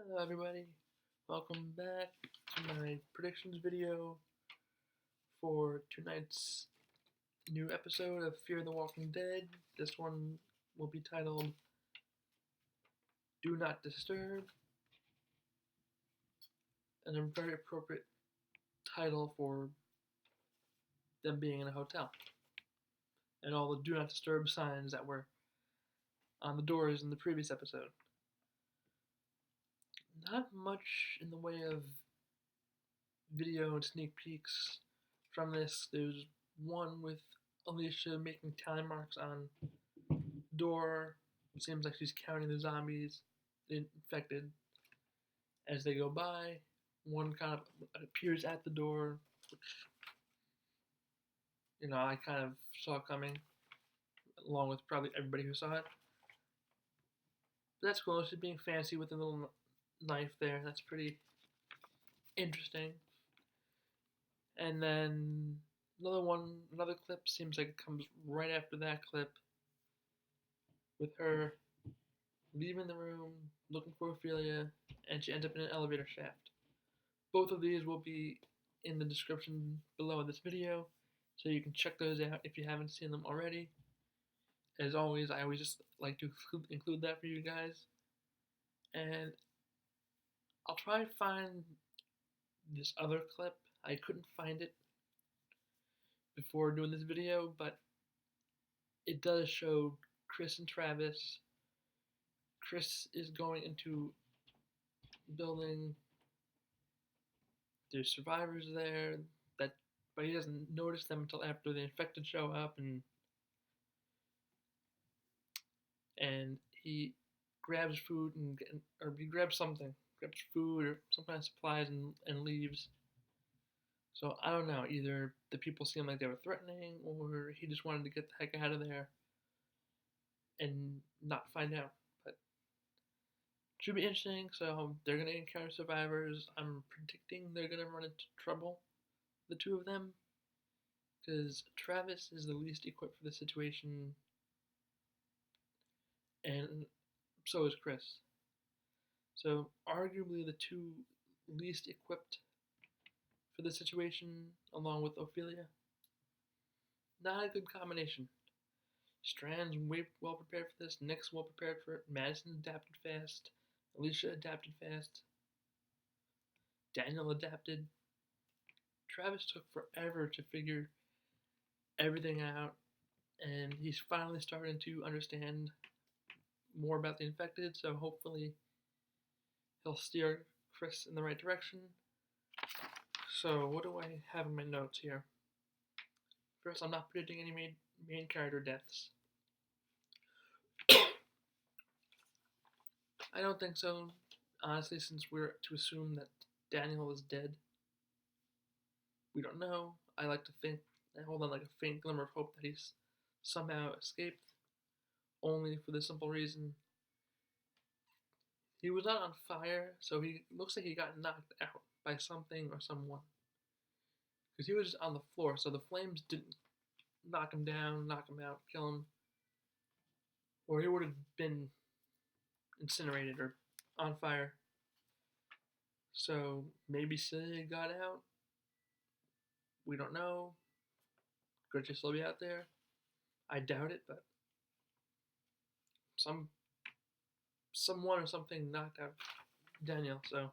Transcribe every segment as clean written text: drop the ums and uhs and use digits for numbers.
Hello everybody, welcome back to my predictions video for tonight's new episode of Fear the Walking Dead. This one will be titled Do Not Disturb, and a very appropriate title for them being in a hotel and all the Do Not Disturb signs that were on the doors in the previous episode. Not much in the way of video and sneak peeks from this. There's one with Alicia making time marks on the door. It seems like she's counting the zombies infected as they go by. One kind of appears at the door, which I kind of saw coming, along with probably everybody who saw it. But that's cool. She's being fancy with a little knife there. That's pretty interesting. And then another clip seems like it comes right after that clip with her leaving the room, looking for Ophelia, and she ends up in an elevator shaft. Both of these will be in the description below this video, so you can check those out if you haven't seen them already. As always, I always just like to include that for you guys. And I'll try to find this other clip. I couldn't find it before doing this video, but it does show Chris and Travis. Chris is going into the building. There's survivors there, but he doesn't notice them until after the infected show up, and he grabs food or he grabs something, grabs food or some kind of supplies and leaves. So I don't know, either the people seemed like they were threatening, or he just wanted to get the heck out of there and not find out. But it should be interesting. So they're going to encounter survivors. I'm predicting they're going to run into trouble, the two of them, because Travis is the least equipped for the situation, and so is Chris. So arguably the two least equipped for the situation, along with Ophelia. Not a good combination. Strand's way well prepared for this. Nick's well prepared for it. Madison adapted fast. Alicia adapted fast. Daniel adapted. Travis took forever to figure everything out, and he's finally starting to understand more about the infected, so hopefully he'll steer Chris in the right direction. So what do I have in my notes here? First, I'm not predicting any main character deaths. I don't think so, honestly, since we're to assume that Daniel is dead. We don't know. I like to think, I hold on like a faint glimmer of hope that he's somehow escaped, only for the simple reason he was not on fire, so he looks like he got knocked out by something or someone. Because he was just on the floor, so the flames didn't knock him down, knock him out, kill him, or he would have been incinerated or on fire. So maybe Celia got out. We don't know. Could she still be out there? I doubt it, but someone or something knocked out Daniel, so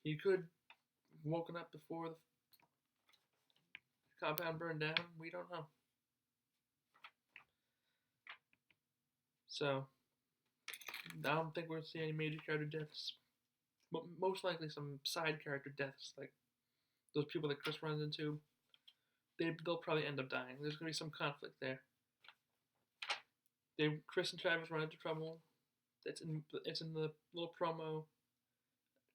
he could have woken up before the compound burned down. We don't know. So I don't think we're going to see any major character deaths. Most likely some side character deaths, like those people that Chris runs into. They'll probably end up dying. There's going to be some conflict there. Chris and Travis run into trouble. It's in the little promo.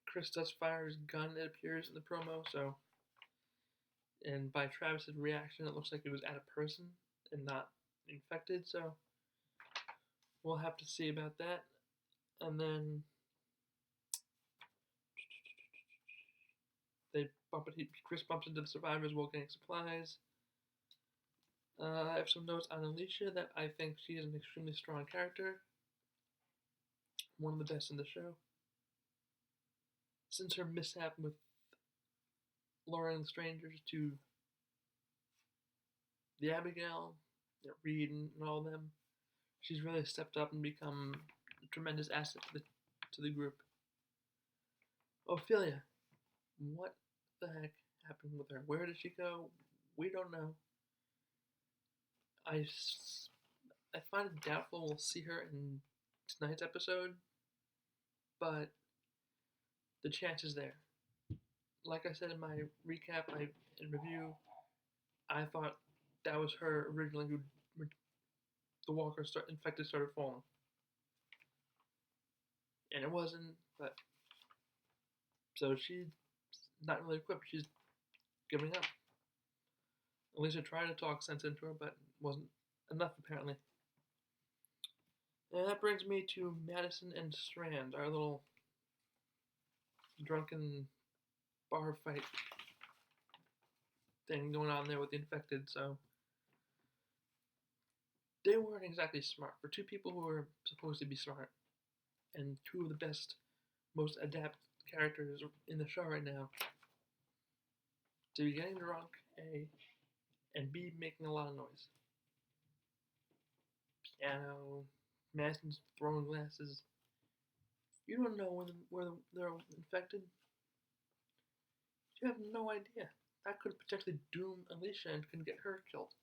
Chris does fire his gun, it appears in the promo, so, and by Travis's reaction, it looks like it was at a person and not infected, so we'll have to see about that. And then Chris bumps into the survivors while getting supplies. I have some notes on Alicia that I think she is an extremely strong character. One of the best in the show. since her mishap with Laura and the Strangers to the Abigail, Reed, and all of them, she's really stepped up and become a tremendous asset to the group. Ophelia, what the heck happened with her? Where did she go? We don't know. I find it doubtful we'll see her in tonight's episode, but the chance is there. Like I said in my recap and review, I thought that was her originally who the walker infected started falling. And it wasn't, but so she's not really equipped. She's giving up. Alicia tried to talk sense into her, but it wasn't enough apparently. And that brings me to Madison and Strand, our little drunken bar fight thing going on there with the infected. So they weren't exactly smart. For two people who were supposed to be smart, and two of the best, most adept characters in the show right now, to be getting drunk, A, and B, making a lot of noise. Piano, Madison's throwing glasses. You don't know where they're infected. You have no idea. That could potentially doom Alicia and can get her killed.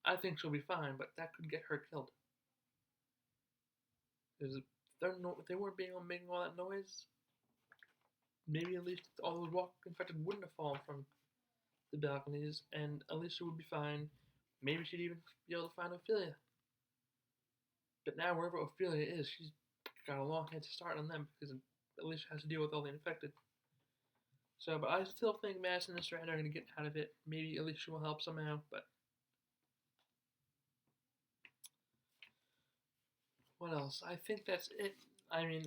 I think she'll be fine, but that could get her killed. Because if they weren't making all that noise, maybe at least all those infected wouldn't have fallen from the balconies, and Alicia would be fine. Maybe she'd even be able to find Ophelia. But now wherever Ophelia is, she's got a long head to start on them because Alicia has to deal with all the infected. So, but I still think Madison and Strand are going to get out of it. Maybe Alicia will help somehow, but what else? I think that's it. I mean,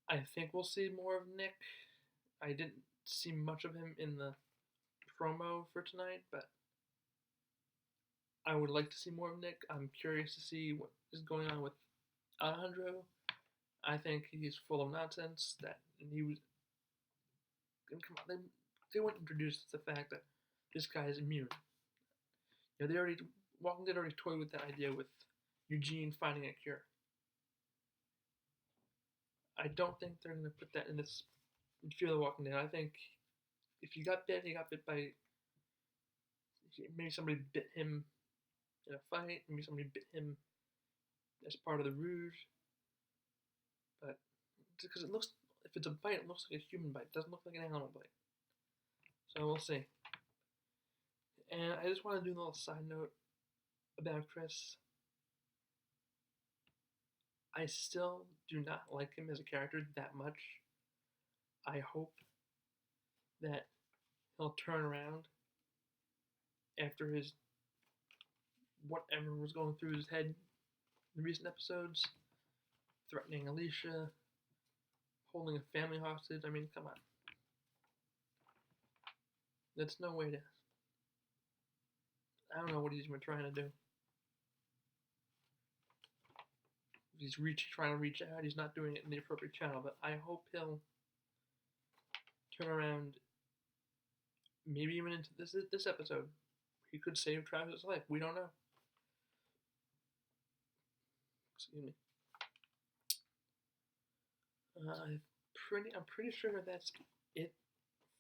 I think we'll see more of Nick. I didn't see much of him in the promo for tonight, but I would like to see more of Nick. I'm curious to see what is going on with Alejandro. I think he's full of nonsense. He was. And come on, they weren't introduced to the fact that this guy is immune. You know, Walking Dead already toyed with that idea with Eugene finding a cure. I don't think they're going to put that in Fear the Walking Dead. I think if you got bit, you got bit by maybe somebody bit him in a fight. Maybe somebody bit him as part of the ruse. But because it looks, if it's a bite, it looks like a human bite. It doesn't look like an animal bite. So we'll see. And I just want to do a little side note about Chris. I still do not like him as a character that much. I hope that he'll turn around after his whatever was going through his head in the recent episodes, threatening Alicia, holding a family hostage. I mean, come on. That's no way to. I don't know what he's even trying to do. He's trying to reach out. He's not doing it in the appropriate channel, but I hope he'll turn around. Maybe even into this episode, he could save Travis' life. We don't know. Excuse me. I'm pretty sure that's it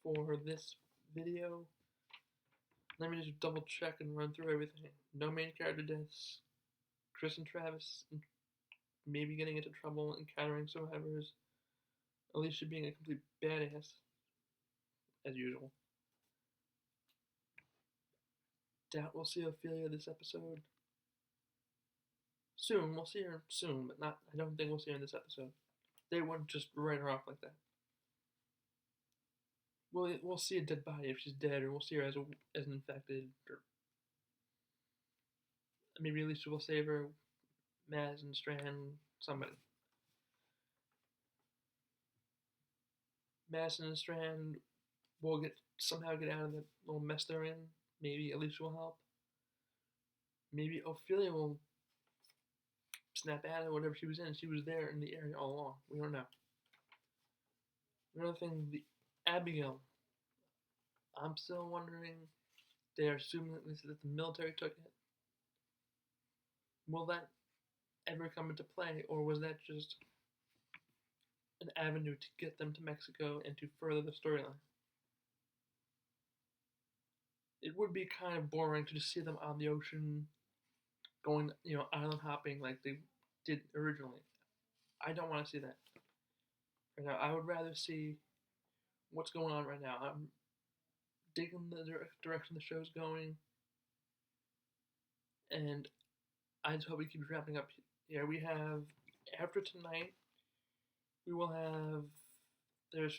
for this video. Let me just double check and run through everything. No main character deaths. Chris and Travis maybe getting into trouble, encountering survivors. Alicia being a complete badass, as usual. Doubt we'll see Ophelia this episode. Soon, we'll see her soon, but I don't think we'll see her in this episode. They wouldn't just write her off like that. We'll see a dead body if she's dead, or we'll see her as an infected, or maybe Alicia will save her. Madison, Strand, somebody. Madison and Strand will somehow get out of the little mess they're in. Maybe Alicia will help. Maybe Ophelia will snap out of whatever she was in. She was there in the area all along. We don't know. Another thing, the Abigail. I'm still wondering. They are assuming that the military took it. Will that ever come into play, or was that just an avenue to get them to Mexico and to further the storyline? It would be kind of boring to just see them on the ocean, going, island hopping like they did originally. I don't want to see that. Right now, I would rather see what's going on right now. I'm digging the direction the show's going, and I just hope it keeps wrapping up. Yeah, we have after tonight, we will have there's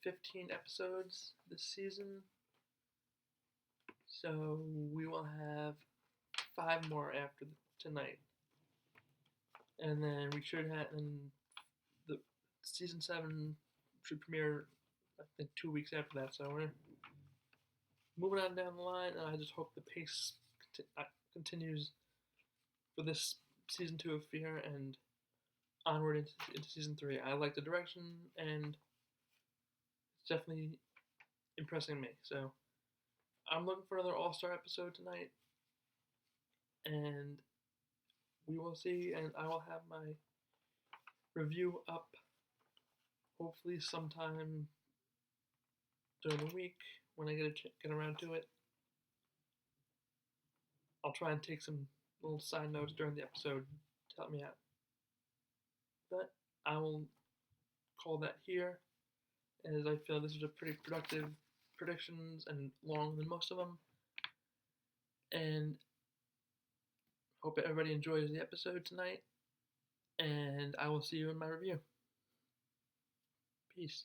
15 episodes this season, so we will have 5 more after tonight, and then we should have the season 7 should premiere I think 2 weeks after that. So we're moving on down the line, and I just hope the pace continues for this season 2 of Fear and onward into season 3. I like the direction, and it's definitely impressing me. So I'm looking for another all-star episode tonight, and we will see. And I will have my review up hopefully sometime during the week when I get around to it. I'll try and take some little side notes during the episode to help me out. But I will call that here, as I feel this was a pretty productive predictions and longer than most of them. And hope everybody enjoys the episode tonight. And I will see you in my review. Peace.